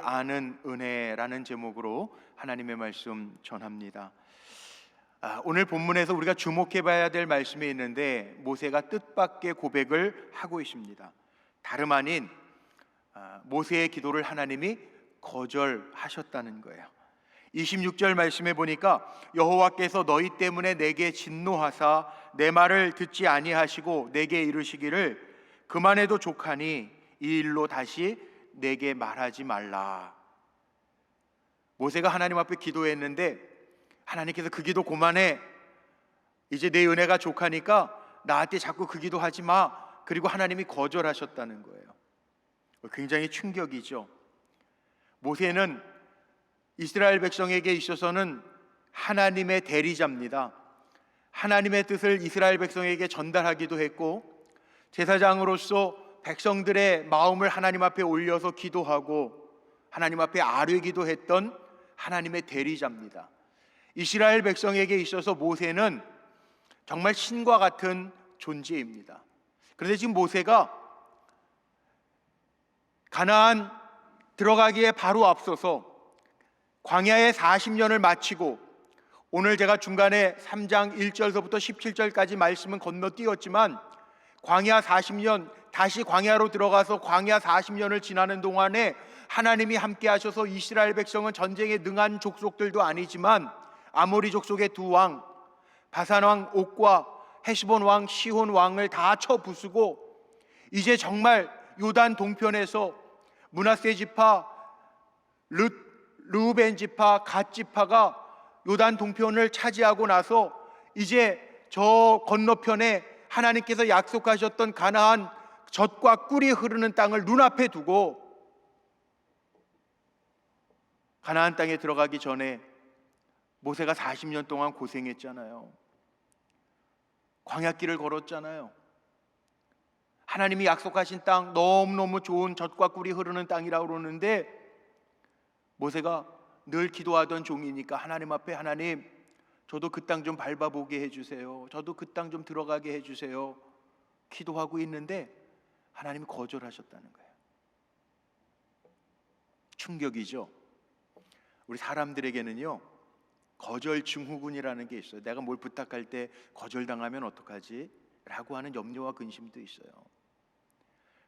아는 은혜라는 제목으로 하나님의 말씀 전합니다. 오늘 본문에서 우리가 주목해 봐야 될 말씀이 있는데, 모세가 뜻밖의 고백을 하고 있습니다. 다름 아닌 모세의 기도를 하나님이 거절하셨다는 거예요. 26절 말씀에 보니까 여호와께서 너희 때문에 내게 진노하사 내 말을 듣지 아니하시고 내게 이르시기를 그만해도 족하니 이 일로 다시 내게 말하지 말라. 모세가 하나님 앞에 기도했는데 하나님께서 그 기도 그만해, 이제 내 은혜가 족하니까 나한테 자꾸 그 기도하지 마. 그리고 하나님이 거절하셨다는 거예요. 굉장히 충격이죠. 모세는 이스라엘 백성에게 있어서는 하나님의 대리자입니다. 하나님의 뜻을 이스라엘 백성에게 전달하기도 했고, 제사장으로서 백성들의 마음을 하나님 앞에 올려서 기도하고 하나님 앞에 아뢰기도 했던 하나님의 대리자입니다. 이스라엘 백성에게 있어서 모세는 정말 신과 같은 존재입니다. 그런데 지금 모세가 가나안 들어가기에 바로 앞서서 광야의 40년을 마치고, 오늘 제가 중간에 3장 1절서부터 17절까지 말씀은 건너뛰었지만 광야 40년, 다시 광야로 들어가서 광야 40년을 지나는 동안에 하나님이 함께 하셔서 이스라엘 백성은 전쟁에 능한 족속들도 아니지만 아모리 족속의 두 왕, 바산 왕 옥과 헤시본 왕 시혼 왕을 다 쳐 부수고, 이제 정말 요단 동편에서 므낫세 지파, 르우벤 지파, 갓 지파가 요단 동편을 차지하고 나서 이제 저 건너편에 하나님께서 약속하셨던 가나안 젖과 꿀이 흐르는 땅을 눈앞에 두고 가나안 땅에 들어가기 전에 모세가 40년 동안 고생했잖아요. 광야길을 걸었잖아요. 하나님이 약속하신 땅, 너무너무 좋은 젖과 꿀이 흐르는 땅이라고 그러는데, 모세가 늘 기도하던 종이니까 하나님 앞에, 하나님 저도 그 땅 좀 밟아보게 해주세요, 저도 그 땅 좀 들어가게 해주세요 기도하고 있는데 하나님이 거절하셨다는 거예요. 충격이죠. 우리 사람들에게는요, 거절 증후군이라는 게 있어요. 내가 뭘 부탁할 때 거절당하면 어떡하지? 라고 하는 염려와 근심도 있어요.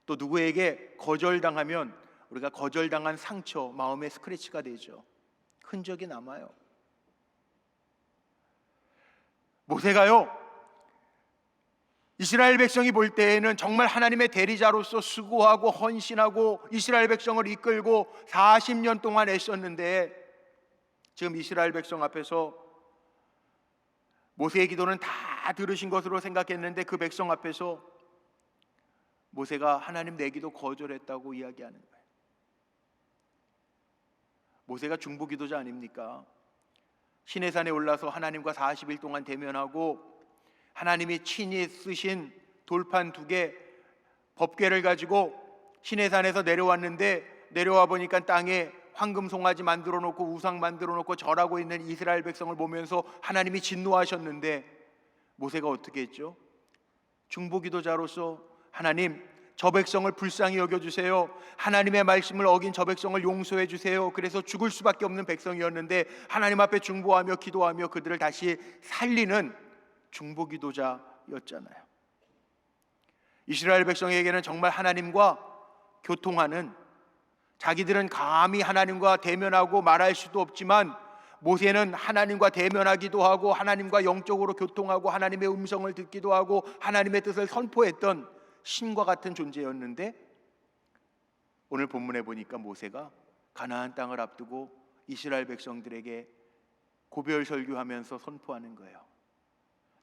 또 누구에게 거절당하면 우리가 거절당한 상처, 마음의 스크래치가 되죠. 흔적이 남아요. 모세가요, 이스라엘 백성이 볼 때에는 정말 하나님의 대리자로서 수고하고 헌신하고 이스라엘 백성을 이끌고 40년 동안 애썼는데, 지금 이스라엘 백성 앞에서 모세의 기도는 다 들으신 것으로 생각했는데 그 백성 앞에서 모세가 하나님 내 기도 거절했다고 이야기하는 거예요. 모세가 중보기도자 아닙니까? 시내산에 올라서 하나님과 40일 동안 대면하고 하나님이 친히 쓰신 돌판 2개, 법궤를 가지고 시내산에서 내려왔는데, 내려와 보니까 땅에 황금 송아지 만들어 놓고 우상 만들어 놓고 절하고 있는 이스라엘 백성을 보면서 하나님이 진노하셨는데, 모세가 어떻게 했죠? 중보기도자로서 하나님, 저 백성을 불쌍히 여겨주세요, 하나님의 말씀을 어긴 저 백성을 용서해 주세요. 그래서 죽을 수밖에 없는 백성이었는데 하나님 앞에 중보하며 기도하며 그들을 다시 살리는 중보기도자였잖아요. 이스라엘 백성에게는 정말 하나님과 교통하는, 자기들은 감히 하나님과 대면하고 말할 수도 없지만 모세는 하나님과 대면하기도 하고 하나님과 영적으로 교통하고 하나님의 음성을 듣기도 하고 하나님의 뜻을 선포했던 신과 같은 존재였는데, 오늘 본문에 보니까 모세가 가나안 땅을 앞두고 이스라엘 백성들에게 고별 설교하면서 선포하는 거예요.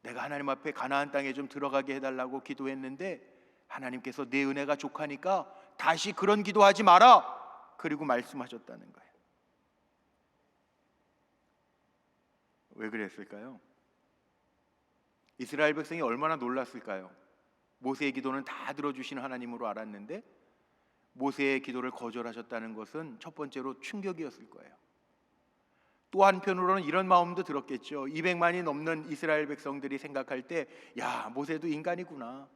내가 하나님 앞에 가나안 땅에 좀 들어가게 해달라고 기도했는데 하나님께서 내 은혜가 족하니까 다시 그런 기도하지 마라, 그리고 말씀하셨다는 거예요. 왜 그랬을까요? 이스라엘 백성이 얼마나 놀랐을까요? 모세의 기도는 다 들어주시는 하나님으로 알았는데 모세의 기도를 거절하셨다는 것은 첫 번째로 충격이었을 거예요. 또 한편으로는 이런 마음도 들었겠죠. 200만이 넘는 이스라엘 백성들이 생각할 때, 야, 모세도 인간이구나,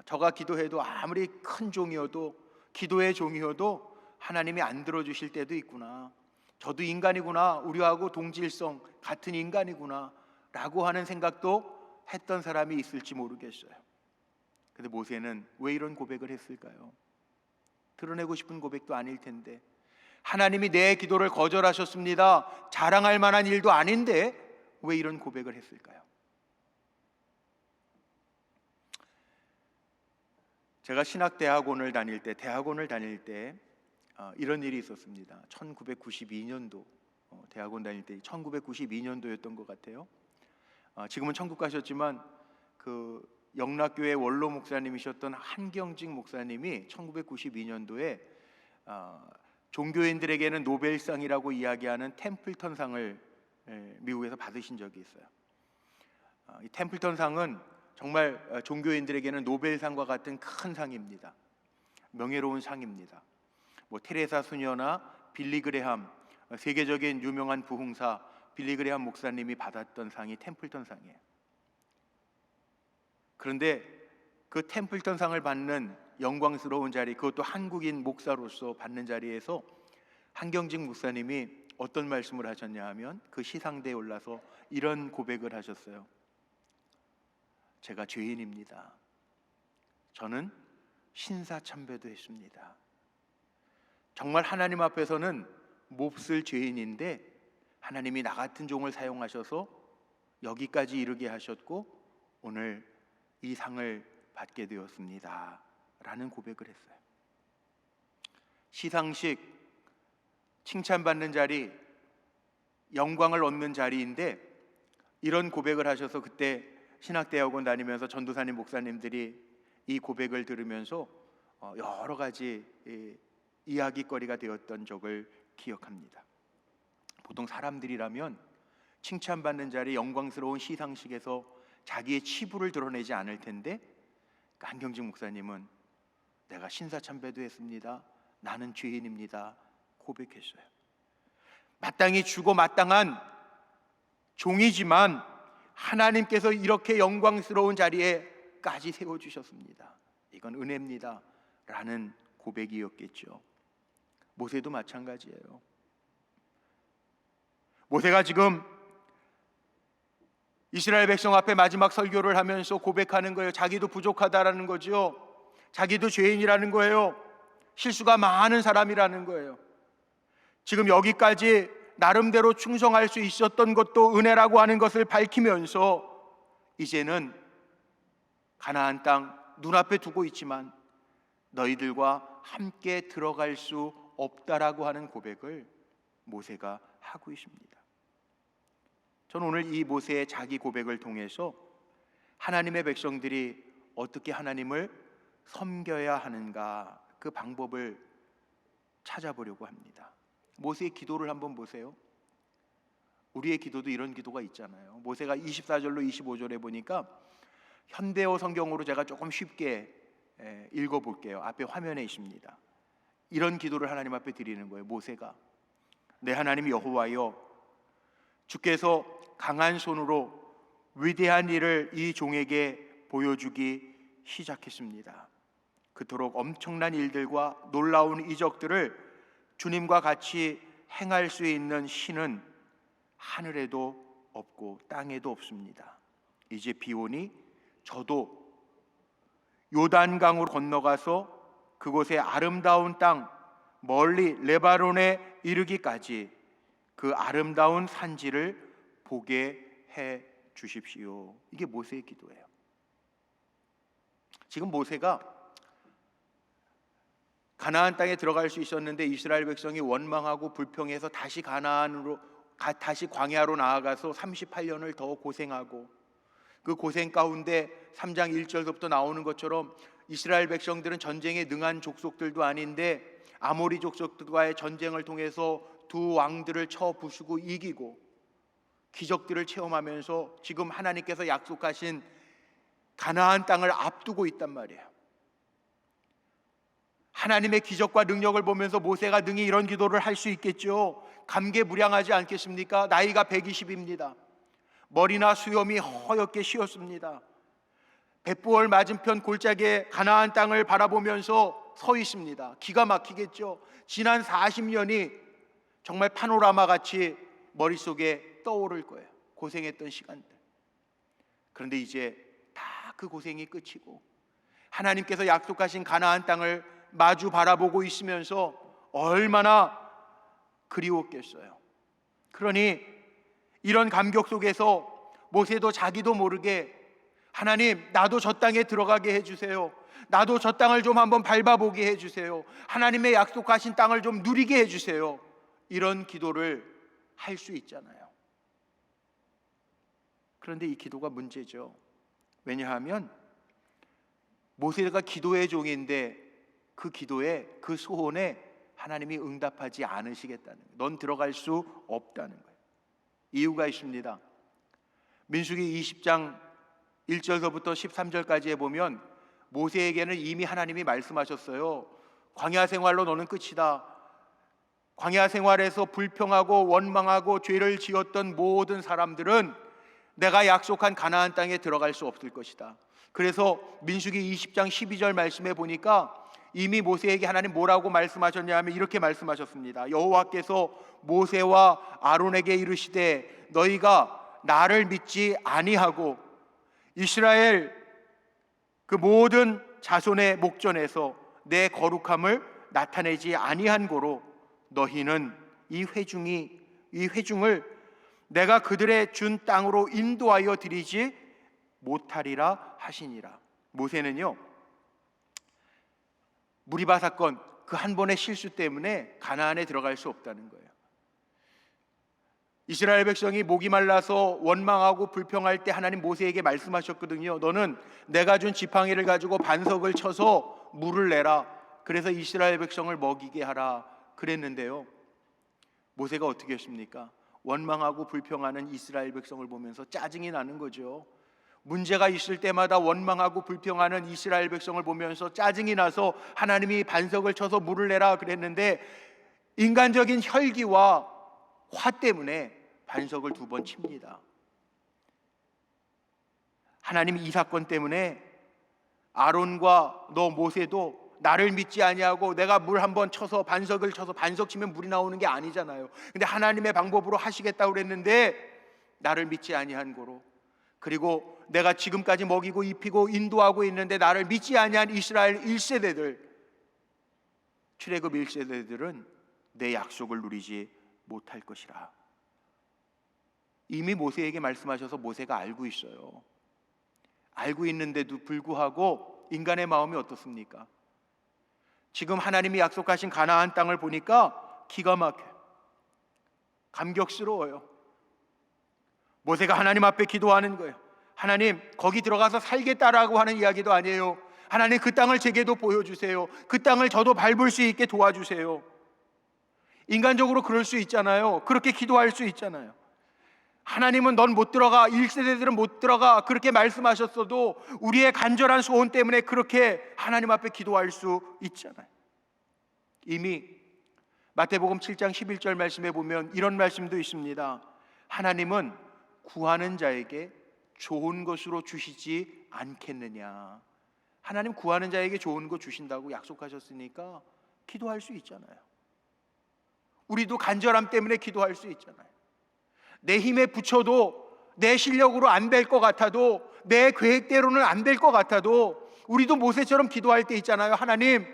저가 기도해도 아무리 큰 종이어도, 기도의 종이어도 하나님이 안 들어주실 때도 있구나. 저도 인간이구나. 우리하고 동질성 같은 인간이구나 라고 하는 생각도 했던 사람이 있을지 모르겠어요. 근데 모세는 왜 이런 고백을 했을까요? 드러내고 싶은 고백도 아닐 텐데, 하나님이 내 기도를 거절하셨습니다. 자랑할 만한 일도 아닌데 왜 이런 고백을 했을까요? 제가 신학대학원을 다닐 때 이런 일이 있었습니다. 1992년도 대학원 다닐 때 1992년도였던 것 같아요. 지금은 천국 가셨지만 그 영락교회 원로 목사님이셨던 한경직 목사님이 1992년도에 종교인들에게는 노벨상이라고 이야기하는 템플턴상을 미국에서 받으신 적이 있어요. 이 템플턴상은 정말 종교인들에게는 노벨상과 같은 큰 상입니다. 명예로운 상입니다. 뭐 테레사 수녀나 빌리 그레함, 세계적인 유명한 부흥사 빌리 그레함 목사님이 받았던 상이 템플턴상이에요. 그런데 그 템플턴상을 받는 영광스러운 자리, 그것도 한국인 목사로서 받는 자리에서 한경직 목사님이 어떤 말씀을 하셨냐 하면 그 시상대에 올라서 이런 고백을 하셨어요. 제가 죄인입니다. 저는 신사참배도 했습니다. 정말 하나님 앞에서는 몹쓸 죄인인데 하나님이 나 같은 종을 사용하셔서 여기까지 이르게 하셨고 오늘 이 상을 받게 되었습니다 라는 고백을 했어요. 시상식, 칭찬받는 자리, 영광을 얻는 자리인데 이런 고백을 하셔서 그때 신학대학원 다니면서 전도사님 목사님들이 이 고백을 들으면서 여러 가지 이야기거리가 되었던 적을 기억합니다. 보통 사람들이라면 칭찬받는 자리, 영광스러운 시상식에서 자기의 치부를 드러내지 않을 텐데 한경직 목사님은 내가 신사참배도 했습니다. 나는 죄인입니다. 고백했어요. 마땅히 주고 마땅한 종이지만 하나님께서 이렇게 영광스러운 자리에까지 세워주셨습니다. 이건 은혜입니다 라는 고백이었겠죠. 모세도 마찬가지예요. 모세가 지금 이스라엘 백성 앞에 마지막 설교를 하면서 고백하는 거예요. 자기도 부족하다라는 거죠. 자기도 죄인이라는 거예요. 실수가 많은 사람이라는 거예요. 지금 여기까지 나름대로 충성할 수 있었던 것도 은혜라고 하는 것을 밝히면서 이제는 가나안 땅 눈앞에 두고 있지만 너희들과 함께 들어갈 수 없다라고 하는 고백을 모세가 하고 있습니다. 저는 오늘 이 모세의 자기 고백을 통해서 하나님의 백성들이 어떻게 하나님을 섬겨야 하는가 그 방법을 찾아보려고 합니다. 모세의 기도를 한번 보세요. 우리의 기도도 이런 기도가 있잖아요. 모세가 24절로 25절에 보니까 현대어 성경으로 제가 조금 쉽게 읽어볼게요. 앞에 화면에 있습니다. 이런 기도를 하나님 앞에 드리는 거예요. 모세가 내 하나님 여호와여, 주께서 강한 손으로 위대한 일을 이 종에게 보여주기 시작했습니다. 그토록 엄청난 일들과 놀라운 이적들을 주님과 같이 행할 수 있는 신은 하늘에도 없고 땅에도 없습니다. 이제 비 오니 저도 요단강으로 건너가서 그곳의 아름다운 땅 멀리 레바논에 이르기까지 그 아름다운 산지를 보게 해 주십시오. 이게 모세의 기도예요. 지금 모세가 가나안 땅에 들어갈 수 있었는데 이스라엘 백성이 원망하고 불평해서 다시 광야로 나아가서 38년을 더 고생하고 그 고생 가운데 3장 1절부터 나오는 것처럼 이스라엘 백성들은 전쟁에 능한 족속들도 아닌데 아모리 족속들과의 전쟁을 통해서 두 왕들을 쳐 부수고 이기고 기적들을 체험하면서 지금 하나님께서 약속하신 가나안 땅을 앞두고 있단 말이에요. 하나님의 기적과 능력을 보면서 모세가 능히 이런 기도를 할 수 있겠죠. 감개무량하지 않겠습니까? 나이가 120입니다. 머리나 수염이 허옇게 쉬었습니다. 벳부얼 맞은편 골짜기의 가나안 땅을 바라보면서 서 있습니다. 기가 막히겠죠. 지난 40년이 정말 파노라마 같이 머릿속에 떠오를 거예요. 고생했던 시간들. 그런데 이제 다 그 고생이 끝이고 하나님께서 약속하신 가나안 땅을 마주 바라보고 있으면서 얼마나 그리웠겠어요. 그러니 이런 감격 속에서 모세도 자기도 모르게 하나님, 나도 저 땅에 들어가게 해주세요. 나도 저 땅을 좀 한번 밟아보게 해주세요. 하나님의 약속하신 땅을 좀 누리게 해주세요. 이런 기도를 할 수 있잖아요. 그런데 이 기도가 문제죠. 왜냐하면 모세가 기도의 종인데 그 기도에, 그 소원에 하나님이 응답하지 않으시겠다는 거예요. 넌 들어갈 수 없다는 거예요. 이유가 있습니다. 민수기 20장 1절서부터 13절까지에 보면 모세에게는 이미 하나님이 말씀하셨어요. 광야 생활로 너는 끝이다. 광야 생활에서 불평하고 원망하고 죄를 지었던 모든 사람들은 내가 약속한 가나안 땅에 들어갈 수 없을 것이다. 그래서 민수기 20장 12절 말씀에 보니까 이미 모세에게 하나님 뭐라고 말씀하셨냐 하면 이렇게 말씀하셨습니다. 여호와께서 모세와 아론에게 이르시되 너희가 나를 믿지 아니하고 이스라엘 그 모든 자손의 목전에서 내 거룩함을 나타내지 아니한 고로 너희는 이 회중을 내가 그들의 준 땅으로 인도하여 드리지 못하리라 하시니라. 모세는요, 무리바 사건 그 한 번의 실수 때문에 가나안에 들어갈 수 없다는 거예요. 이스라엘 백성이 목이 말라서 원망하고 불평할 때 하나님 모세에게 말씀하셨거든요. 너는 내가 준 지팡이를 가지고 반석을 쳐서 물을 내라. 그래서 이스라엘 백성을 먹이게 하라 그랬는데요, 모세가 어떻게 했습니까? 원망하고 불평하는 이스라엘 백성을 보면서 짜증이 나는 거죠. 문제가 있을 때마다 원망하고 불평하는 이스라엘 백성을 보면서 짜증이 나서 하나님이 반석을 쳐서 물을 내라 그랬는데 인간적인 혈기와 화 때문에 반석을 2번 칩니다. 하나님이 이 사건 때문에 아론과 너 모세도 나를 믿지 아니하고 내가 물 한번 쳐서 반석을 쳐서 반석 치면 물이 나오는 게 아니잖아요. 근데 하나님의 방법으로 하시겠다고 그랬는데 나를 믿지 아니한 고로, 그리고 내가 지금까지 먹이고 입히고 인도하고 있는데 나를 믿지 아니한 이스라엘 1세대들, 출애굽 1세대들은 내 약속을 누리지 못할 것이라. 이미 모세에게 말씀하셔서 모세가 알고 있어요. 알고 있는데도 불구하고 인간의 마음이 어떻습니까? 지금 하나님이 약속하신 가나안 땅을 보니까 기가 막혀요. 감격스러워요. 모세가 하나님 앞에 기도하는 거예요. 하나님, 거기 들어가서 살겠다라고 하는 이야기도 아니에요. 하나님, 그 땅을 제게도 보여주세요. 그 땅을 저도 밟을 수 있게 도와주세요. 인간적으로 그럴 수 있잖아요. 그렇게 기도할 수 있잖아요. 하나님은 넌 못 들어가, 1세대들은 못 들어가 그렇게 말씀하셨어도 우리의 간절한 소원 때문에 그렇게 하나님 앞에 기도할 수 있잖아요. 이미 마태복음 7장 11절 말씀에 보면 이런 말씀도 있습니다. 하나님은 구하는 자에게 좋은 것으로 주시지 않겠느냐. 하나님 구하는 자에게 좋은 거 주신다고 약속하셨으니까 기도할 수 있잖아요. 우리도 간절함 때문에 기도할 수 있잖아요. 내 힘에 부쳐도, 내 실력으로 안 될 것 같아도, 내 계획대로는 안 될 것 같아도 우리도 모세처럼 기도할 때 있잖아요. 하나님,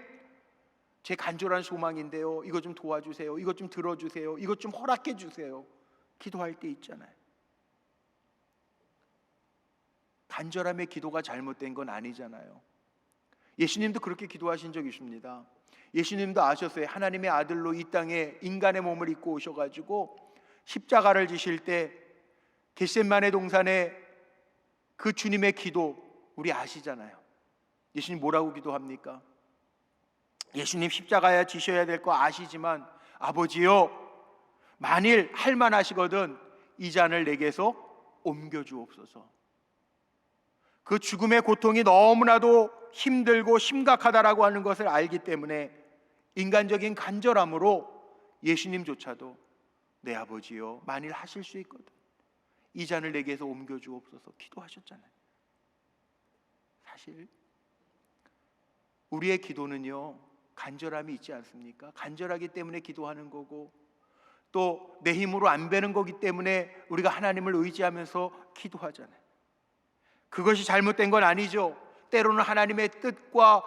제 간절한 소망인데요, 이거 좀 도와주세요. 이거 좀 들어주세요. 이거 좀 허락해 주세요. 기도할 때 있잖아요. 간절함의 기도가 잘못된 건 아니잖아요. 예수님도 그렇게 기도하신 적이 있습니다. 예수님도 아셨어요. 하나님의 아들로 이 땅에 인간의 몸을 입고 오셔가지고 십자가를 지실 때 겟세마네 동산에 그 주님의 기도 우리 아시잖아요. 예수님 뭐라고 기도합니까? 예수님 십자가에 지셔야 될 거 아시지만 아버지요, 만일 할만하시거든 이 잔을 내게서 옮겨주옵소서. 그 죽음의 고통이 너무나도 힘들고 심각하다라고 하는 것을 알기 때문에 인간적인 간절함으로 예수님조차도 내 아버지요, 만일 하실 수 있거든 이 잔을 내게서 옮겨주옵소서 기도하셨잖아요. 사실 우리의 기도는요, 간절함이 있지 않습니까? 간절하기 때문에 기도하는 거고, 또 내 힘으로 안 되는 거기 때문에 우리가 하나님을 의지하면서 기도하잖아요. 그것이 잘못된 건 아니죠. 때로는 하나님의 뜻과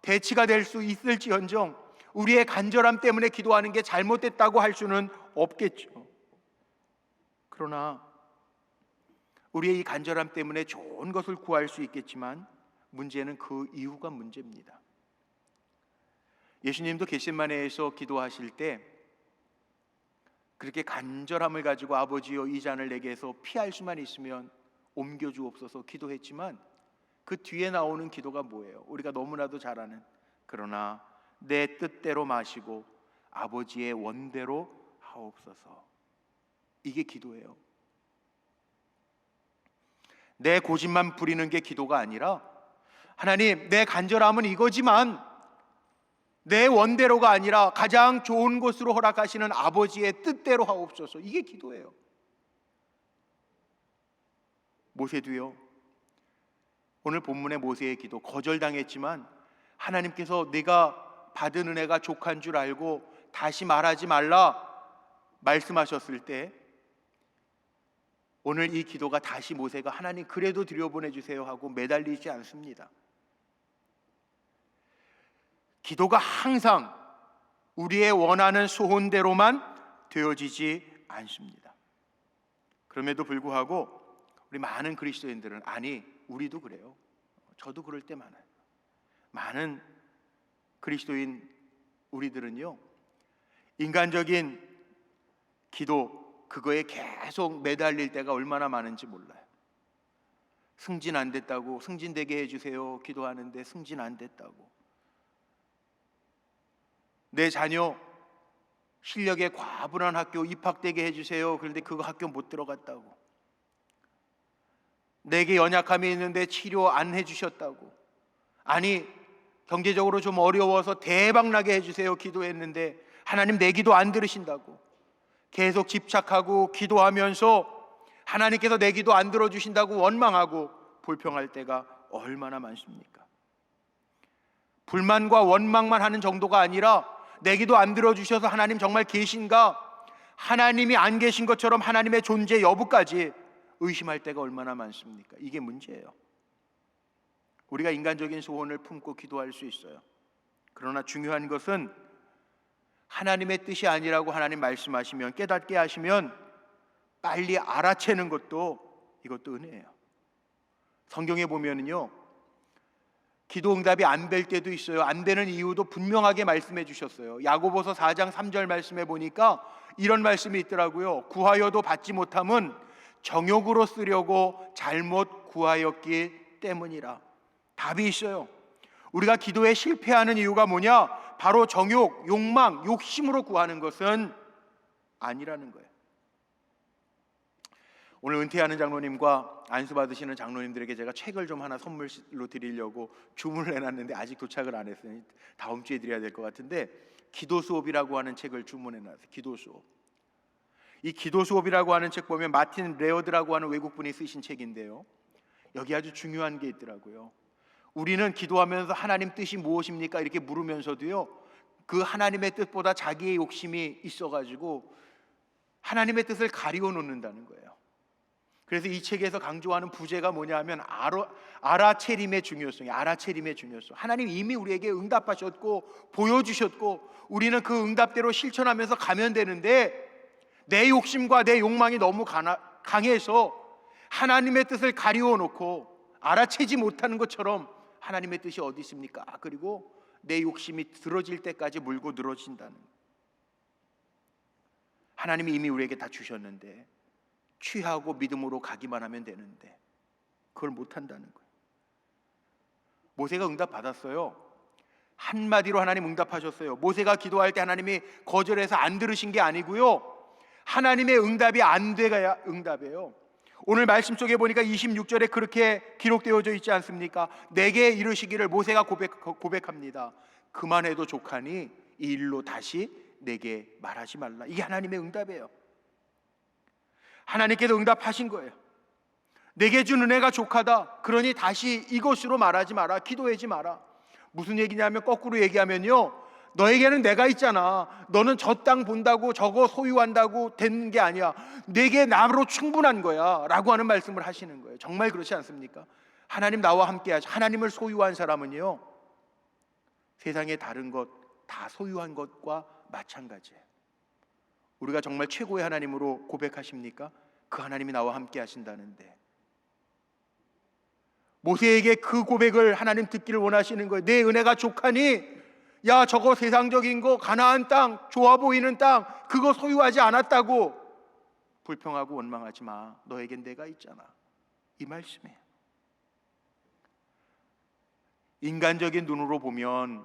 대치가 될 수 있을지언정 우리의 간절함 때문에 기도하는 게 잘못됐다고 할 수는 없겠죠. 그러나 우리의 이 간절함 때문에 좋은 것을 구할 수 있겠지만 문제는 그 이유가 문제입니다. 예수님도 겟세마네에서 기도하실 때 그렇게 간절함을 가지고 아버지여 이 잔을 내게서 피할 수만 있으면 옮겨주옵소서 기도했지만 그 뒤에 나오는 기도가 뭐예요? 우리가 너무나도 잘 아는, 그러나 내 뜻대로 마시고 아버지의 원대로 하옵소서. 이게 기도예요. 내 고집만 부리는 게 기도가 아니라, 하나님 내 간절함은 이거지만 내 원대로가 아니라 가장 좋은 곳으로 허락하시는 아버지의 뜻대로 하옵소서. 이게 기도예요. 모세도요, 오늘 본문의 모세의 기도, 거절당했지만 하나님께서 네가 받은 은혜가 족한 줄 알고 다시 말하지 말라 말씀하셨을 때 오늘 이 기도가 다시 모세가 하나님 그래도 들여보내주세요 하고 매달리지 않습니다. 기도가 항상 우리의 원하는 소원대로만 되어지지 않습니다. 그럼에도 불구하고 우리 많은 그리스도인들은, 아니 우리도 그래요. 저도 그럴 때 많아요. 많은 그리스도인 우리들은요, 인간적인 기도 그거에 계속 매달릴 때가 얼마나 많은지 몰라요. 승진 안 됐다고 승진되게 해주세요 기도하는데 승진 안 됐다고, 내 자녀 실력에 과분한 학교 입학되게 해주세요 그런데 그 학교 못 들어갔다고, 내게 연약함이 있는데 치료 안 해주셨다고, 아니 경제적으로 좀 어려워서 대박나게 해주세요 기도했는데 하나님 내 기도 안 들으신다고 계속 집착하고 기도하면서 하나님께서 내 기도 안 들어주신다고 원망하고 불평할 때가 얼마나 많습니까? 불만과 원망만 하는 정도가 아니라 내 기도 안 들어주셔서 하나님 정말 계신가? 하나님이 안 계신 것처럼 하나님의 존재 여부까지 의심할 때가 얼마나 많습니까? 이게 문제예요. 우리가 인간적인 소원을 품고 기도할 수 있어요. 그러나 중요한 것은 하나님의 뜻이 아니라고 하나님 말씀하시면, 깨닫게 하시면 빨리 알아채는 것도, 이것도 은혜예요. 성경에 보면은요, 기도 응답이 안 될 때도 있어요. 안 되는 이유도 분명하게 말씀해 주셨어요. 야고보서 4장 3절 말씀에 보니까 이런 말씀이 있더라고요. 구하여도 받지 못함은 정욕으로 쓰려고 잘못 구하였기 때문이라. 답이 있어요. 우리가 기도에 실패하는 이유가 뭐냐? 바로 정욕, 욕망, 욕심으로 구하는 것은 아니라는 거예요. 오늘 은퇴하는 장로님과 안수 받으시는 장로님들에게 제가 책을 좀 하나 선물로 드리려고 주문을 해놨는데 아직 도착을 안 했어요. 다음 주에 드려야 될 것 같은데, 기도 수업이라고 하는 책을 주문해놨어요. 기도 수업. 이 기도 수업이라고 하는 책 보면 마틴 레어드라고 하는 외국분이 쓰신 책인데요, 여기 아주 중요한 게 있더라고요. 우리는 기도하면서 하나님 뜻이 무엇입니까? 이렇게 물으면서도요, 그 하나님의 뜻보다 자기의 욕심이 있어가지고 하나님의 뜻을 가리워 놓는다는 거예요. 그래서 이 책에서 강조하는 부제가 뭐냐 하면 알아채림의 중요성이에요. 알아채림의 중요성. 하나님 이미 우리에게 응답하셨고 보여주셨고 우리는 그 응답대로 실천하면서 가면 되는데, 내 욕심과 내 욕망이 너무 강해서 하나님의 뜻을 가리워 놓고 알아채지 못하는 것처럼 하나님의 뜻이 어디 있습니까? 그리고 내 욕심이 들어질 때까지 물고 늘어진다는, 하나님이 이미 우리에게 다 주셨는데 취하고 믿음으로 가기만 하면 되는데 그걸 못한다는 거예요. 모세가 응답 받았어요. 한마디로 하나님 응답하셨어요. 모세가 기도할 때 하나님이 거절해서 안 들으신 게 아니고요, 하나님의 응답이 안 돼야 응답이에요. 오늘 말씀 속에 보니까 26절에 그렇게 기록되어져 있지 않습니까? 내게 이르시기를, 모세가 고백합니다. 그만해도 족하니 이 일로 다시 내게 말하지 말라. 이게 하나님의 응답이에요. 하나님께서 응답하신 거예요. 내게 준 은혜가 족하다. 그러니 다시 이것으로 말하지 마라. 기도하지 마라. 무슨 얘기냐면 거꾸로 얘기하면요, 너에게는 내가 있잖아. 너는 저 땅 본다고 저거 소유한다고 되는 게 아니야. 내게 나로 충분한 거야 라고 하는 말씀을 하시는 거예요. 정말 그렇지 않습니까? 하나님 나와 함께 하시. 하나님을 소유한 사람은요, 세상의 다른 것 다 소유한 것과 마찬가지예요. 우리가 정말 최고의 하나님으로 고백하십니까? 그 하나님이 나와 함께 하신다는데, 모세에게 그 고백을 하나님 듣기를 원하시는 거예요. 내 은혜가 족하니, 야, 저거 세상적인 거, 가나안 땅, 좋아 보이는 땅, 그거 소유하지 않았다고 불평하고 원망하지 마. 너에겐 내가 있잖아. 이 말씀이에요. 인간적인 눈으로 보면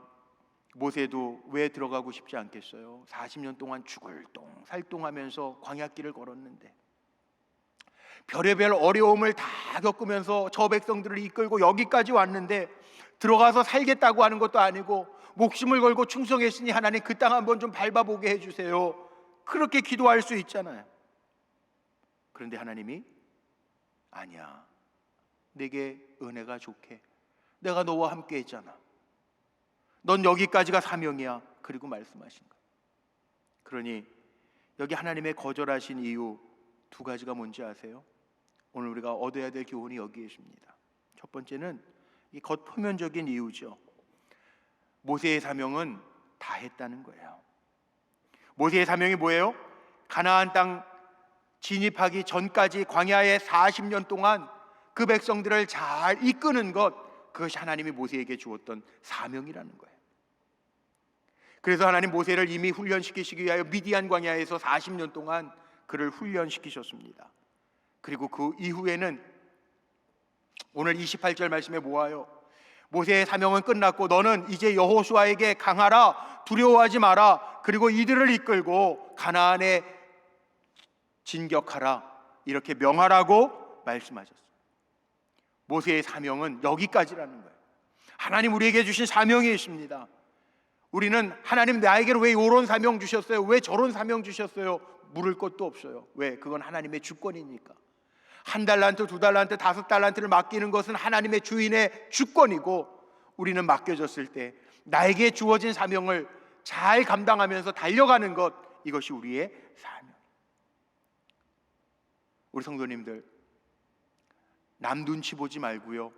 모세도 왜 들어가고 싶지 않겠어요? 40년 동안 죽을 똥 살똥하면서 광야길을 걸었는데, 별의별 어려움을 다 겪으면서 저 백성들을 이끌고 여기까지 왔는데, 들어가서 살겠다고 하는 것도 아니고 목숨을 걸고 충성했으니 하나님 그 땅 한번 좀 밟아보게 해주세요. 그렇게 기도할 수 있잖아요. 그런데 하나님이 아니야, 내게 은혜가 좋게, 내가 너와 함께 했잖아. 넌 여기까지가 사명이야. 그리고 말씀하신 거예요. 그러니 여기 하나님의 거절하신 이유 두 가지가 뭔지 아세요? 오늘 우리가 얻어야 될 교훈이 여기에 있습니다. 첫 번째는 이 겉표면적인 이유죠. 모세의 사명은 다 했다는 거예요. 모세의 사명이 뭐예요? 가나안 땅 진입하기 전까지 광야에 40년 동안 그 백성들을 잘 이끄는 것, 그것이 하나님이 모세에게 주었던 사명이라는 거예요. 그래서 하나님 모세를 이미 훈련시키시기 위하여 미디안 광야에서 40년 동안 그를 훈련시키셨습니다. 그리고 그 이후에는 오늘 28절 말씀에 모아요. 모세의 사명은 끝났고 너는 이제 여호수아에게 강하라, 두려워하지 마라, 그리고 이들을 이끌고 가나안에 진격하라, 이렇게 명하라고 말씀하셨어요. 모세의 사명은 여기까지라는 거예요. 하나님 우리에게 주신 사명이 있습니다. 우리는 하나님 나에게는 왜 이런 사명 주셨어요? 왜 저런 사명 주셨어요? 물을 것도 없어요. 왜? 그건 하나님의 주권이니까. 1달란트, 2달란트, 5달란트를 맡기는 것은 하나님의 주인의 주권이고, 우리는 맡겨졌을 때 나에게 주어진 사명을 잘 감당하면서 달려가는 것, 이것이 우리의 사명. 우리 성도님들, 남 눈치 보지 말고요,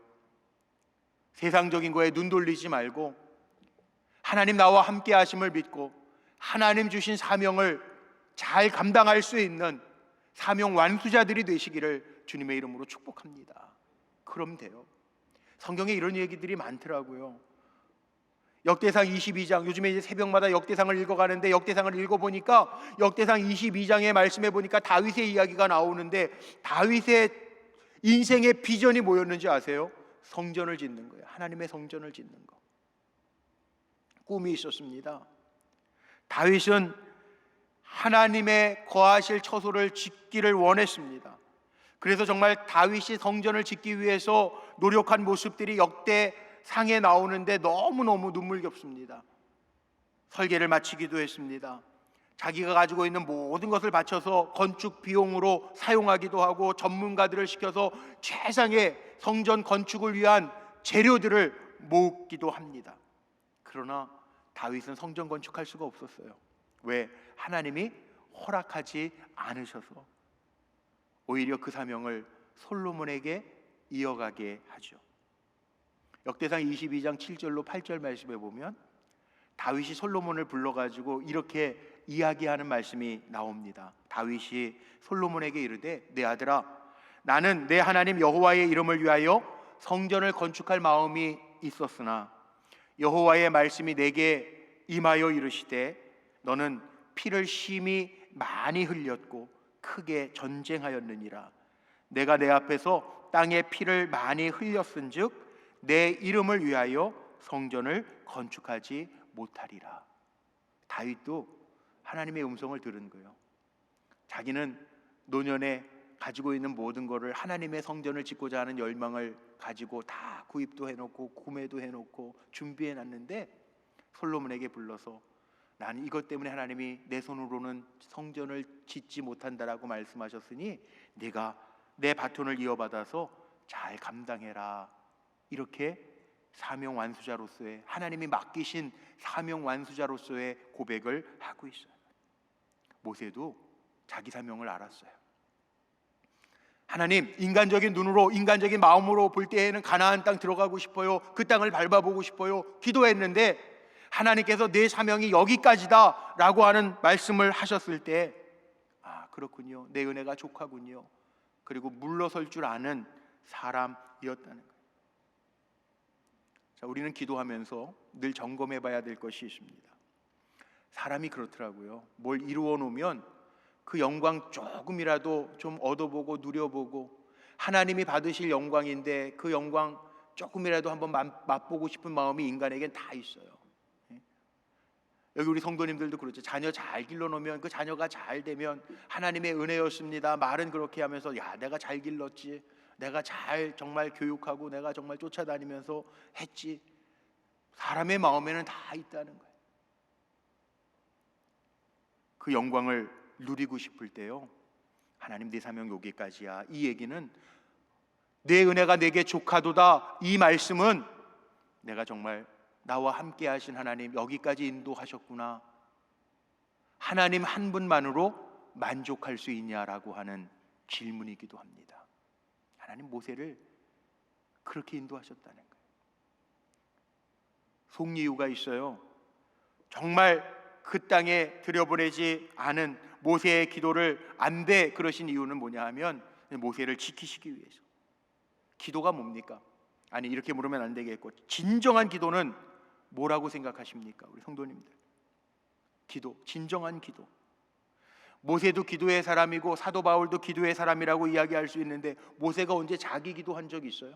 세상적인 거에 눈 돌리지 말고 하나님 나와 함께 하심을 믿고 하나님 주신 사명을 잘 감당할 수 있는 사명 완수자들이 되시기를 주님의 이름으로 축복합니다. 그럼 돼요. 성경에 이런 얘기들이 많더라고요. 역대상 22장, 요즘에 이제 새벽마다 역대상을 읽어가는데 역대상을 읽어보니까 역대상 22장의 말씀해 보니까 다윗의 이야기가 나오는데, 다윗의 인생의 비전이 뭐였는지 아세요? 성전을 짓는 거예요. 하나님의 성전을 짓는 거. 꿈이 있었습니다. 다윗은 하나님의 거하실 처소를 짓기를 원했습니다. 그래서 정말 다윗이 성전을 짓기 위해서 노력한 모습들이 역대상에 나오는데 너무너무 눈물겹습니다. 설계를 마치기도 했습니다. 자기가 가지고 있는 모든 것을 바쳐서 건축 비용으로 사용하기도 하고 전문가들을 시켜서 최상의 성전 건축을 위한 재료들을 모으기도 합니다. 그러나 다윗은 성전 건축할 수가 없었어요. 왜? 하나님이 허락하지 않으셔서. 오히려 그 사명을 솔로몬에게 이어가게 하죠. 역대상 22장 7절로 8절 말씀에 보면 다윗이 솔로몬을 불러가지고 이렇게 이야기하는 말씀이 나옵니다. 다윗이 솔로몬에게 이르되, 내 아들아, 나는 내 하나님 여호와의 이름을 위하여 성전을 건축할 마음이 있었으나 여호와의 말씀이 내게 임하여 이르시되, 너는 피를 심히 많이 흘렸고 크게 전쟁하였느니라. 내가 내 앞에서 땅에 피를 많이 흘렸은즉 내 이름을 위하여 성전을 건축하지 못하리라. 다윗도 하나님의 음성을 들은 거예요. 자기는 노년에 가지고 있는 모든 것을 하나님의 성전을 짓고자 하는 열망을 가지고 다 구입도 해놓고 구매도 해놓고 준비해놨는데, 솔로몬에게 불러서 나는 이것 때문에 하나님이 내 손으로는 성전을 짓지 못한다라고 말씀하셨으니 네가 내 바톤을 이어받아서 잘 감당해라, 이렇게 사명 완수자로서의, 하나님이 맡기신 사명 완수자로서의 고백을 하고 있어요. 모세도 자기 사명을 알았어요. 하나님, 인간적인 눈으로, 인간적인 마음으로 볼 때에는 가나안 땅 들어가고 싶어요, 그 땅을 밟아보고 싶어요 기도했는데, 하나님께서 내 사명이 여기까지다 라고 하는 말씀을 하셨을 때, 아, 그렇군요, 내 은혜가 족하군요, 그리고 물러설 줄 아는 사람이었다는 거예요. 자, 우리는 기도하면서 늘 점검해 봐야 될 것이 있습니다. 사람이 그렇더라고요. 뭘 이루어 놓으면 그 영광 조금이라도 좀 얻어보고 누려보고, 하나님이 받으실 영광인데 그 영광 조금이라도 한번 맛보고 싶은 마음이 인간에겐 다 있어요. 여기 우리 성도님들도 그렇죠. 자녀 잘 길러놓으면, 그 자녀가 잘 되면 하나님의 은혜였습니다. 말은 그렇게 하면서, 야, 내가 잘 길렀지, 내가 잘 정말 교육하고 내가 정말 쫓아다니면서 했지. 사람의 마음에는 다 있다는 거예요. 그 영광을 누리고 싶을 때요, 하나님 내 사명 여기까지야, 이 얘기는, 내 은혜가 내게 족하도다, 이 말씀은 내가 정말 나와 함께 하신 하나님 여기까지 인도하셨구나, 하나님 한 분만으로 만족할 수 있냐라고 하는 질문이기도 합니다. 하나님 모세를 그렇게 인도하셨다는 거예요. 속리유가 있어요. 정말 그 땅에 들여보내지 않은 모세의 기도를 안 돼 그러신 이유는 뭐냐 하면, 모세를 지키시기 위해서. 기도가 뭡니까? 아니, 이렇게 물으면 안 되겠고, 진정한 기도는 뭐라고 생각하십니까? 우리 성도님들, 기도, 진정한 기도. 모세도 기도의 사람이고 사도 바울도 기도의 사람이라고 이야기할 수 있는데, 모세가 언제 자기 기도한 적이 있어요?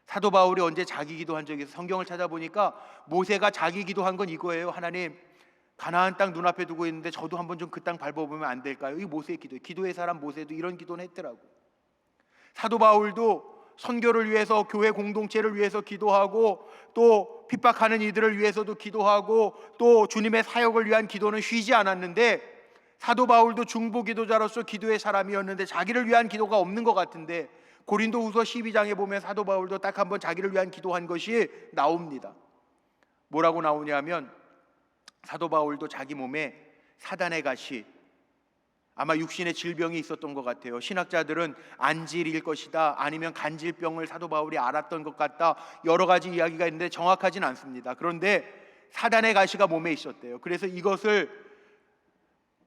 사도 바울이 언제 자기 기도한 적이 있어요? 성경을 찾아보니까 모세가 자기 기도한 건 이거예요. 하나님, 가나안 땅 눈앞에 두고 있는데 저도 한번 좀 그 땅 밟아보면 안 될까요? 이 모세의 기도예요. 기도의 사람 모세도 이런 기도는 했더라고. 사도 바울도 선교를 위해서, 교회 공동체를 위해서 기도하고, 또 핍박하는 이들을 위해서도 기도하고, 또 주님의 사역을 위한 기도는 쉬지 않았는데, 사도 바울도 중보 기도자로서 기도의 사람이었는데 자기를 위한 기도가 없는 것 같은데, 고린도후서 12장에 보면 사도 바울도 딱 한 번 자기를 위한 기도한 것이 나옵니다. 뭐라고 나오냐면, 사도 바울도 자기 몸에 사단의 가시, 아마 육신의 질병이 있었던 것 같아요. 신학자들은 안질일 것이다, 아니면 간질병을 사도 바울이 앓았던 것 같다, 여러 가지 이야기가 있는데 정확하진 않습니다. 그런데 사단의 가시가 몸에 있었대요. 그래서 이것을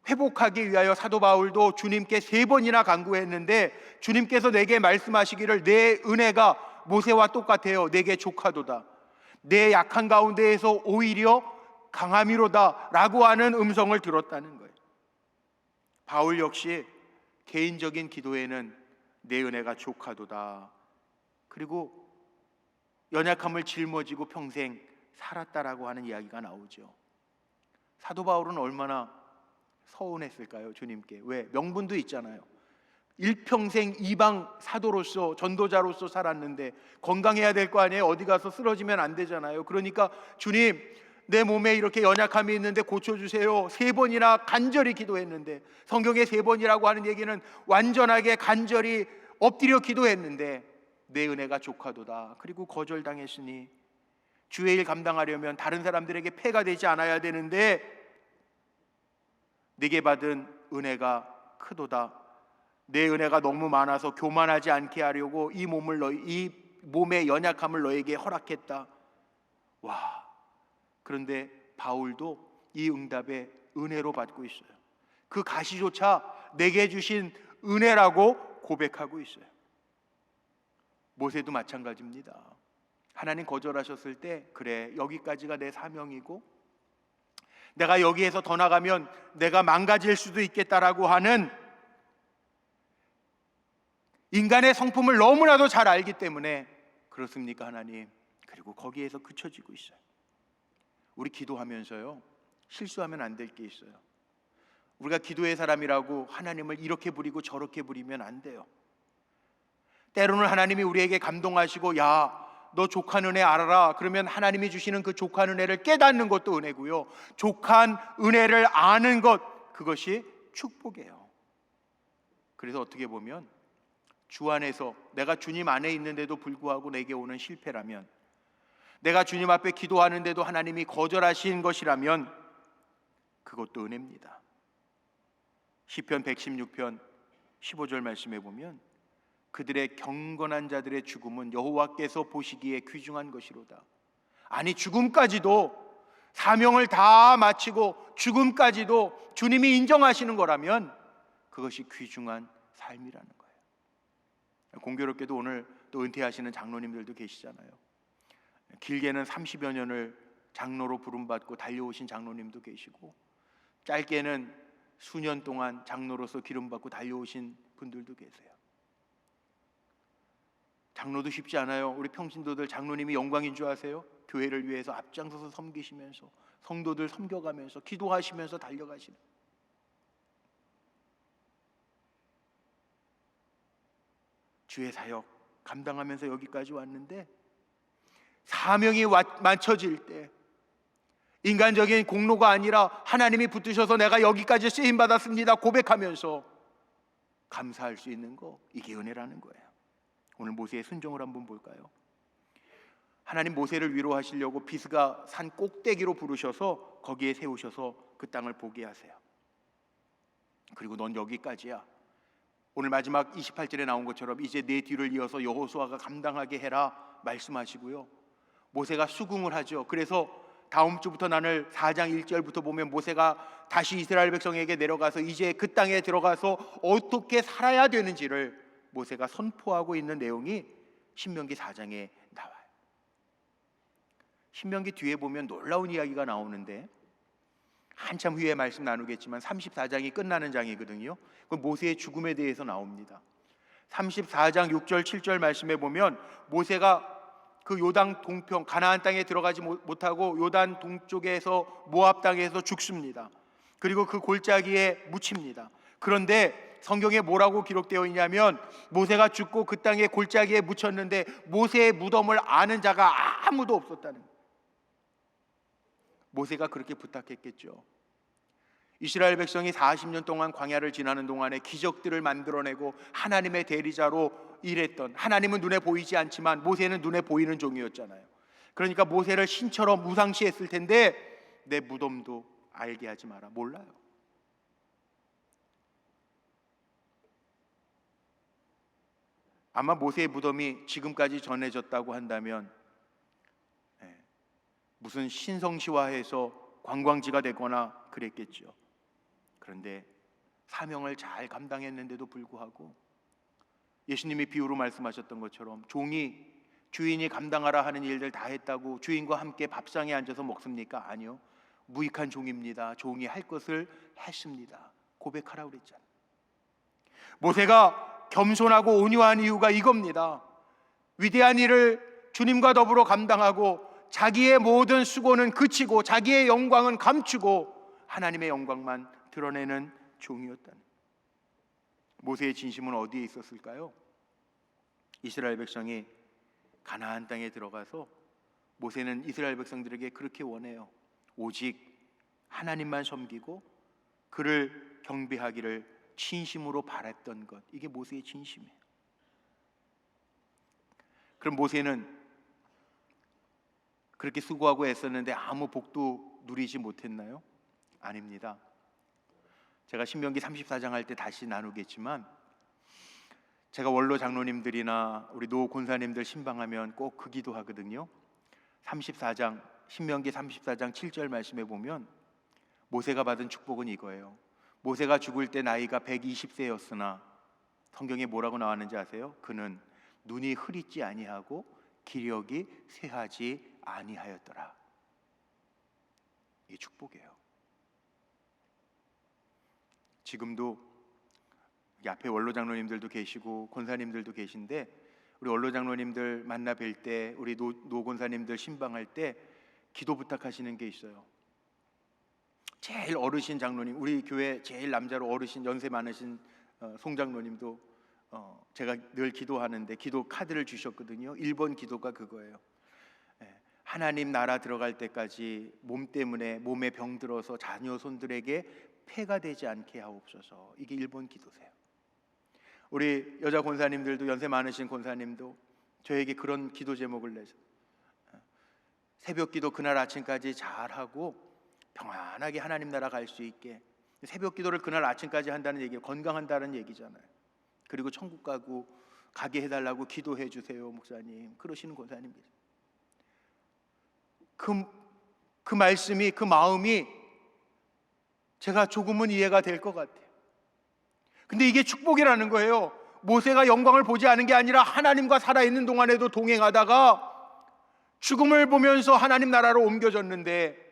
회복하기 위하여 사도 바울도 주님께 3번이나 간구했는데, 주님께서 내게 말씀하시기를, 내 은혜가 모세와 똑같아요, 내게 족하도다, 내 약한 가운데에서 오히려 강함이로다 라고 하는 음성을 들었다는 거예요. 바울 역시 개인적인 기도에는 내 은혜가 족하도다, 그리고 연약함을 짊어지고 평생 살았다라고 하는 이야기가 나오죠. 사도 바울은 얼마나 서운했을까요, 주님께. 왜? 명분도 있잖아요. 일평생 이방 사도로서, 전도자로서 살았는데 건강해야 될 거 아니에요. 어디 가서 쓰러지면 안 되잖아요. 그러니까, 주님, 내 몸에 이렇게 연약함이 있는데 고쳐주세요, 3번이나 간절히 기도했는데, 성경에 3번이라고 하는 얘기는 완전하게 간절히 엎드려 기도했는데, 내 은혜가 족하도다, 그리고 거절당했으니 주의 일 감당하려면 다른 사람들에게 폐가 되지 않아야 되는데 내게 받은 은혜가 크도다, 내 은혜가 너무 많아서 교만하지 않게 하려고 이 몸의 연약함을 너에게 허락했다. 와, 그런데 바울도 이 응답에 은혜로 받고 있어요. 그 가시조차 내게 주신 은혜라고 고백하고 있어요. 모세도 마찬가지입니다. 하나님 거절하셨을 때, 그래, 여기까지가 내 사명이고 내가 여기에서 더 나가면 내가 망가질 수도 있겠다라고 하는 인간의 성품을 너무나도 잘 알기 때문에, 그렇습니까 하나님? 그리고 거기에서 그쳐지고 있어요. 우리 기도하면서요, 실수하면 안 될 게 있어요. 우리가 기도의 사람이라고 하나님을 이렇게 부리고 저렇게 부리면 안 돼요. 때로는 하나님이 우리에게 감동하시고, 야, 너 족한 은혜 알아라, 그러면 하나님이 주시는 그 족한 은혜를 깨닫는 것도 은혜고요, 족한 은혜를 아는 것, 그것이 축복이에요. 그래서 어떻게 보면 주 안에서 내가 주님 안에 있는데도 불구하고 내게 오는 실패라면, 내가 주님 앞에 기도하는데도 하나님이 거절하신 것이라면 그것도 은혜입니다. 시편 116편 15절 말씀해 보면 그들의 경건한 자들의 죽음은 여호와께서 보시기에 귀중한 것이로다. 아니, 죽음까지도, 사명을 다 마치고 죽음까지도 주님이 인정하시는 거라면 그것이 귀중한 삶이라는 거예요. 공교롭게도 오늘 또 은퇴하시는 장로님들도 계시잖아요. 길게는 30여 년을 장로로 부름받고 달려오신 장로님도 계시고, 짧게는 수년 동안 장로로서 기름받고 달려오신 분들도 계세요. 장로도 쉽지 않아요. 우리 평신도들 장로님이 영광인 줄 아세요? 교회를 위해서 앞장서서 섬기시면서, 성도들 섬겨가면서, 기도하시면서 달려가시는, 주의 사역 감당하면서 여기까지 왔는데, 사명이 맞춰질 때, 인간적인 공로가 아니라 하나님이 붙드셔서 내가 여기까지 쓰임받았습니다 고백하면서 감사할 수 있는 거, 이게 은혜라는 거예요. 오늘 모세의 순종을 한번 볼까요? 하나님 모세를 위로하시려고 비스가 산 꼭대기로 부르셔서 거기에 세우셔서 그 땅을 보게 하세요. 그리고 넌 여기까지야. 오늘 마지막 28절에 나온 것처럼 이제 내 뒤를 이어서 여호수아가 감당하게 해라 말씀하시고요, 모세가 수긍을 하죠. 그래서 다음 주부터 나는 4장 1절부터 보면 모세가 다시 이스라엘 백성에게 내려가서 이제 그 땅에 들어가서 어떻게 살아야 되는지를 모세가 선포하고 있는 내용이 신명기 4장에 나와요. 신명기 뒤에 보면 놀라운 이야기가 나오는데, 한참 후에 말씀 나누겠지만 34장이 끝나는 장이거든요. 그 모세의 죽음에 대해서 나옵니다. 34장 6절 7절 말씀에 보면 모세가 그 요단 동편 가나안 땅에 들어가지 못하고 요단 동쪽에서 모압 땅에서 죽습니다. 그리고 그 골짜기에 묻힙니다. 그런데 성경에 뭐라고 기록되어 있냐면, 모세가 죽고 그 땅에 골짜기에 묻혔는데 모세의 무덤을 아는 자가 아무도 없었다는 거예요. 모세가 그렇게 부탁했겠죠. 이스라엘 백성이 40년 동안 광야를 지나는 동안에 기적들을 만들어내고 하나님의 대리자로 일했던, 하나님은 눈에 보이지 않지만 모세는 눈에 보이는 종이었잖아요. 그러니까 모세를 신처럼 우상시했을 텐데 내 무덤도 알게 하지 마라. 몰라요. 아마 모세의 무덤이 지금까지 전해졌다고 한다면 무슨 신성시화해서 관광지가 되거나 그랬겠죠. 그런데 사명을 잘 감당했는데도 불구하고 예수님이 비유로 말씀하셨던 것처럼 종이 주인이 감당하라 하는 일들 다 했다고 주인과 함께 밥상에 앉아서 먹습니까? 아니요. 무익한 종입니다. 종이 할 것을 했습니다. 고백하라고 그랬잖아요. 모세가 겸손하고 온유한 이유가 이겁니다. 위대한 일을 주님과 더불어 감당하고 자기의 모든 수고는 그치고 자기의 영광은 감추고 하나님의 영광만 드러내는 종이었다는. 모세의 진심은 어디에 있었을까요? 이스라엘 백성이 가나안 땅에 들어가서 모세는 이스라엘 백성들에게 그렇게 원해요. 오직 하나님만 섬기고 그를 경배하기를 진심으로 바랐던 것, 이게 모세의 진심이에요. 그럼 모세는 그렇게 수고하고 애썼는데 아무 복도 누리지 못했나요? 아닙니다. 제가 신명기 34장 할 때 다시 나누겠지만, 제가 원로 장로님들이나 우리 노 권사님들 신방하면 꼭 그 기도 하거든요. 34장 신명기 34장 7절 말씀에 보면 모세가 받은 축복은 이거예요. 모세가 죽을 때 나이가 120세였으나 성경에 뭐라고 나왔는지 아세요? 그는 눈이 흐릿지 아니하고 기력이 쇠하지 아니하였더라. 이게 축복이에요. 지금도 앞에 원로 장로님들도 계시고 권사님들도 계신데, 우리 원로 장로님들 만나 뵐 때, 우리 노 권사님들 신방할 때 기도 부탁하시는 게 있어요. 제일 어르신 장로님, 우리 교회 제일 남자로 어르신 연세 많으신 송 장로님도 제가 늘 기도하는데 기도 카드를 주셨거든요. 1번 기도가 그거예요. 하나님 나라 들어갈 때까지 몸 때문에 몸에 병 들어서 자녀 손들에게 폐가 되지 않게 하옵소서. 이게 1번 기도세요. 우리 여자 권사님들도, 연세 많으신 권사님도 저에게 그런 기도 제목을 내서 새벽 기도 그날 아침까지 잘하고 평안하게 하나님 나라 갈 수 있게. 새벽 기도를 그날 아침까지 한다는 얘기가 건강한다는 얘기잖아요. 그리고 천국 가게 해달라고 기도해 주세요 목사님, 그러시는 권사님들. 그 말씀이, 그 마음이 제가 조금은 이해가 될 것 같아요. 근데 이게 축복이라는 거예요. 모세가 영광을 보지 않은 게 아니라 하나님과 살아있는 동안에도 동행하다가 죽음을 보면서 하나님 나라로 옮겨졌는데,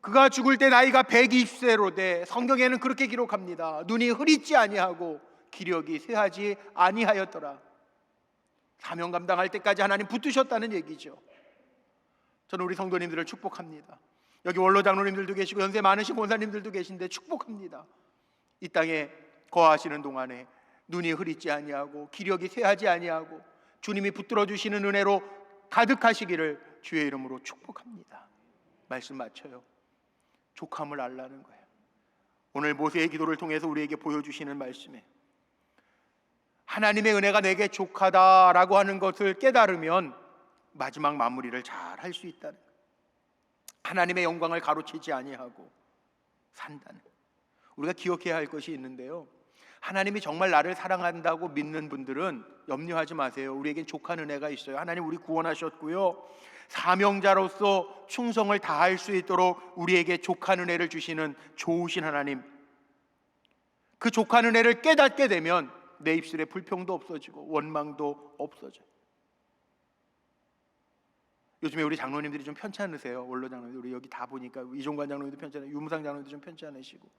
그가 죽을 때 나이가 120세로 돼 성경에는 그렇게 기록합니다. 눈이 흐릿지 아니하고 기력이 쇠하지 아니하였더라. 사명 감당할 때까지 하나님 붙드셨다는 얘기죠. 저는 우리 성도님들을 축복합니다. 여기 원로 장로님들도 계시고 연세 많으신 권사님들도 계신데 축복합니다. 이 땅에 거하시는 동안에 눈이 흐릿지 아니하고 기력이 쇠하지 아니하고 주님이 붙들어 주시는 은혜로 가득하시기를 주의 이름으로 축복합니다. 말씀 맞춰요. 족함을 알라는 거예요. 오늘 모세의 기도를 통해서 우리에게 보여주시는 말씀에 하나님의 은혜가 내게 족하다라고 하는 것을 깨달으면 마지막 마무리를 잘 할 수 있다는 거예요. 하나님의 영광을 가로채지 아니하고 산다는 거예요. 우리가 기억해야 할 것이 있는데요, 하나님이 정말 나를 사랑한다고 믿는 분들은 염려하지 마세요. 우리에겐 족한 은혜가 있어요. 하나님 우리 구원하셨고요, 사명자로서 충성을 다할 수 있도록 우리에게 족한 은혜를 주시는 좋으신 하나님, 그 족한 은혜를 깨닫게 되면 내 입술에 불평도 없어지고 원망도 없어져요. 요즘에 우리 장로님들이 좀 편찮으세요. 원로 장로님들 우리 여기 다 보니까 이종관 장로님도 편찮으시고 유무상 장로님도 좀 편찮으시고,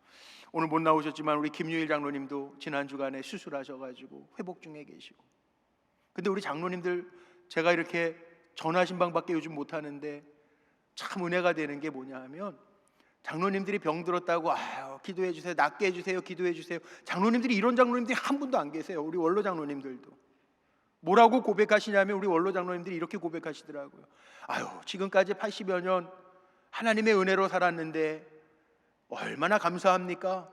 오늘 못 나오셨지만 우리 김유일 장로님도 지난 주간에 수술하셔가지고 회복 중에 계시고. 근데 우리 장로님들 제가 이렇게 전화신방밖에 요즘 못 하는데 참 은혜가 되는 게 뭐냐 하면, 장로님들이 병들었다고 기도해 주세요, 낫게 해주세요, 기도해 주세요. 장로님들이 이런 장로님들이 한 분도 안 계세요. 우리 원로 장로님들도 뭐라고 고백하시냐면, 우리 원로 장로님들이 이렇게 고백하시더라고요. 지금까지 80여 년 하나님의 은혜로 살았는데 얼마나 감사합니까?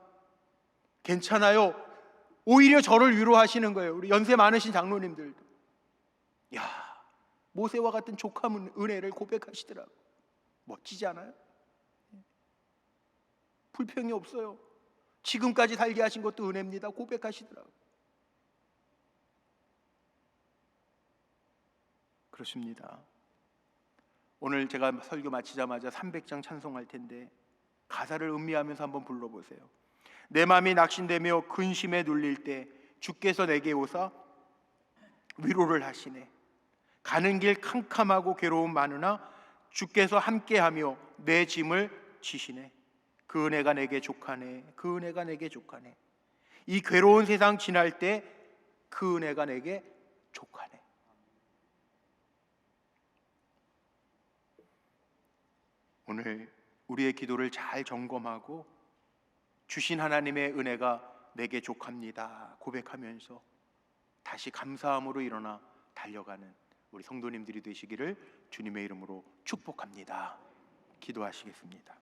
괜찮아요. 오히려 저를 위로하시는 거예요. 우리 연세 많으신 장로님들도 모세와 같은 족함 은혜를 고백하시더라고요. 멋지지 않아요? 불평이 없어요. 지금까지 살게 하신 것도 은혜입니다. 고백하시더라고요. 그렇습니다. 오늘 제가 설교 마치자마자 300장 찬송할 텐데 가사를 음미하면서 한번 불러보세요. 내 마음이 낙심되며 근심에 눌릴 때 주께서 내게 오사 위로를 하시네. 가는 길 캄캄하고 괴로움 많으나 주께서 함께하며 내 짐을 지시네. 그 은혜가 내게 족하네. 그 은혜가 내게 족하네. 이 괴로운 세상 지날 때 그 은혜가 내게 족하네. 오늘 우리의 기도를 잘 점검하고 주신 하나님의 은혜가 내게 족합니다 고백하면서 다시 감사함으로 일어나 달려가는 우리 성도님들이 되시기를 주님의 이름으로 축복합니다. 기도하시겠습니다.